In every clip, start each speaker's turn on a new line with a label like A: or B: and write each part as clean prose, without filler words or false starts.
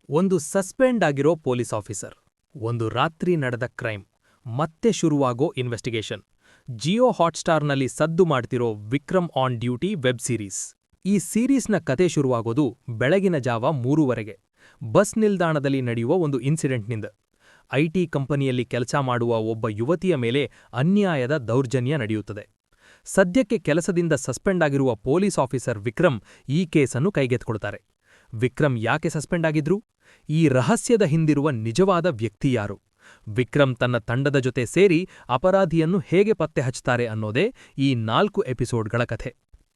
A: ಒಂದು ಸಸ್ಪೆಂಡ್ ಆಗಿರೋ police officer, ಒಂದು ರಾತ್ರಿ ನಡೆದ ಕ್ರೈಮ್, ಮತ್ತೆ ಶುರುವಾಗೋ ಇನ್ವೆಸ್ಟಿಗೇಷನ್. ಜಿಯೋ ಹಾಟ್‌ಸ್ಟಾರ್ನಲ್ಲಿ ಸದ್ದು ಮಾಡ್ತಿರೋ Vikram on duty web series. ಈ ಸೀರೀಸ್ನ ಕತೆ ಶುರುವಾಗೋದು ಬೆಳಗಿನ ಜಾವ 3:30ಗೆ ಬಸ್ ನಿಲ್ದಾಣದಲ್ಲಿ ನಡೆಯುವ ಒಂದು ಇನ್ಸಿಡೆಂಟ್ನಿಂದ. ಐಟಿ ಕಂಪನಿಯಲ್ಲಿ ಕೆಲಸ ಮಾಡುವ ಒಬ್ಬ ಯುವತಿಯ ಮೇಲೆ ಅನ್ಯಾಯದ ದೌರ್ಜನ್ಯ ನಡೆಯುತ್ತದೆ. ಸದ್ಯಕ್ಕೆ ಕೆಲಸದಿಂದ ಸಸ್ಪೆಂಡ್ ಆಗಿರುವ ಪೊಲೀಸ್ ಆಫೀಸರ್ ವಿಕ್ರಮ್ ಈ ಕೇಸನ್ನು ಕೈಗೆತ್ತಿಕೊಳ್ತಾರೆ. ವಿಕ್ರಮ್ ಯಾಕೆ ಸಸ್ಪೆಂಡ್ ಆಗಿದ್ರು? ಈ ರಹಸ್ಯದ ಹಿಂದಿರುವ ನಿಜವಾದ ವ್ಯಕ್ತಿ ಯಾರು? ವಿಕ್ರಮ್ ತನ್ನ ತಂಡದ ಜೊತೆ ಸೇರಿ ಅಪರಾಧಿಯನ್ನು ಹೇಗೆ ಪತ್ತೆ ಹಚ್ತಾರೆ ಅನ್ನೋದೇ ಈ 4 ಎಪಿಸೋಡ್ಗಳ ಕಥೆ.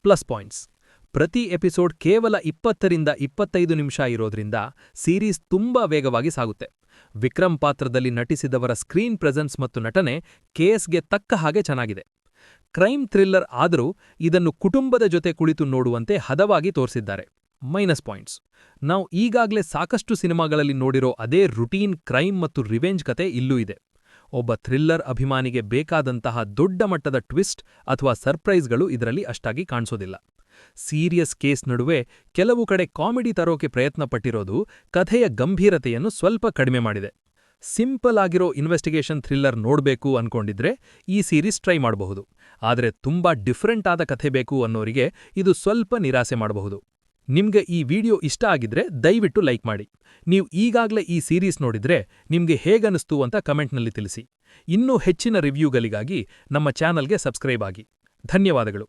A: ಪ್ಲಸ್ ಪಾಯಿಂಟ್ಸ್: ಪ್ರತಿ ಎಪಿಸೋಡ್ ಕೇವಲ 20ರಿಂದ 25 ನಿಮಿಷ ಇರೋದ್ರಿಂದ ಸೀರೀಸ್ ತುಂಬಾ ವೇಗವಾಗಿ ಸಾಗುತ್ತೆ. ವಿಕ್ರಮ್ ಪಾತ್ರದಲ್ಲಿ ನಟಿಸಿದವರ ಸ್ಕ್ರೀನ್ ಪ್ರೆಸೆನ್ಸ್ ಮತ್ತು ನಟನೆ ಕೇಸ್ಗೆ ತಕ್ಕ ಹಾಗೆ ಚೆನ್ನಾಗಿದೆ. ಕ್ರೈಮ್ ಥ್ರಿಲ್ಲರ್ ಆದರೂ ಇದನ್ನು ಕುಟುಂಬದ ಜೊತೆ ಕುಳಿತು ನೋಡುವಂತೆ ಹದವಾಗಿ ತೋರಿಸಿದ್ದಾರೆ. ಮೈನಸ್ ಪಾಯಿಂಟ್ಸ್: ನಾವು ಈಗಾಗಲೇ ಸಾಕಷ್ಟು ಸಿನಿಮಾಗಳಲ್ಲಿ ನೋಡಿರೋ ಅದೇ ರುಟೀನ್ ಕ್ರೈಮ್ ಮತ್ತು ರಿವೆಂಜ್ ಕತೆ ಇಲ್ಲೂ ಇದೆ. ಒಬ್ಬ ಥ್ರಿಲ್ಲರ್ ಅಭಿಮಾನಿಗೆ ಬೇಕಾದಂತಹ ದೊಡ್ಡ ಮಟ್ಟದ ಟ್ವಿಸ್ಟ್ ಅಥವಾ ಸರ್ಪ್ರೈಸ್ಗಳು ಇದರಲ್ಲಿ ಅಷ್ಟಾಗಿ ಕಾಣಿಸೋದಿಲ್ಲ. ಸೀರಿಯಸ್ ಕೇಸ್ ನಡುವೆ ಕೆಲವು ಕಡೆ ಕಾಮಿಡಿ ತರೋಕೆ ಪ್ರಯತ್ನಪಟ್ಟಿರೋದು ಕಥೆಯ ಗಂಭೀರತೆಯನ್ನು ಸ್ವಲ್ಪ ಕಡಿಮೆ ಮಾಡಿದೆ. ಸಿಂಪಲ್ ಆಗಿರೋ ಇನ್ವೆಸ್ಟಿಗೇಷನ್ ಥ್ರಿಲ್ಲರ್ ನೋಡ್ಬೇಕು ಅನ್ಕೊಂಡಿದ್ರೆ ಈ ಸೀರೀಸ್ ಟ್ರೈ ಮಾಡಬಹುದು. ಆದರೆ ತುಂಬಾ ಡಿಫ್ರೆಂಟ್ ಆದ ಕಥೆ ಬೇಕು ಅನ್ನೋರಿಗೆ ಇದು ಸ್ವಲ್ಪ ನಿರಾಸೆ ಮಾಡಬಹುದು. ನಿಮ್ಗೆ ಈ ವಿಡಿಯೋ ಇಷ್ಟ ಆಗಿದ್ರೆ ದಯವಿಟ್ಟು ಲೈಕ್ ಮಾಡಿ. ನೀವು ಈಗಾಗಲೇ ಈ ಸೀರೀಸ್ ನೋಡಿದ್ರೆ ನಿಮ್ಗೆ ಹೇಗನ್ನಿಸ್ತು ಅಂತ ಕಮೆಂಟ್ನಲ್ಲಿ ತಿಳಿಸಿ. ಇನ್ನೂ ಹೆಚ್ಚಿನ ರಿವ್ಯೂಗಳಿಗಾಗಿ ನಮ್ಮ ಚಾನಲ್ಗೆ ಸಬ್ಸ್ಕ್ರೈಬ್ ಆಗಿ. ಧನ್ಯವಾದಗಳು.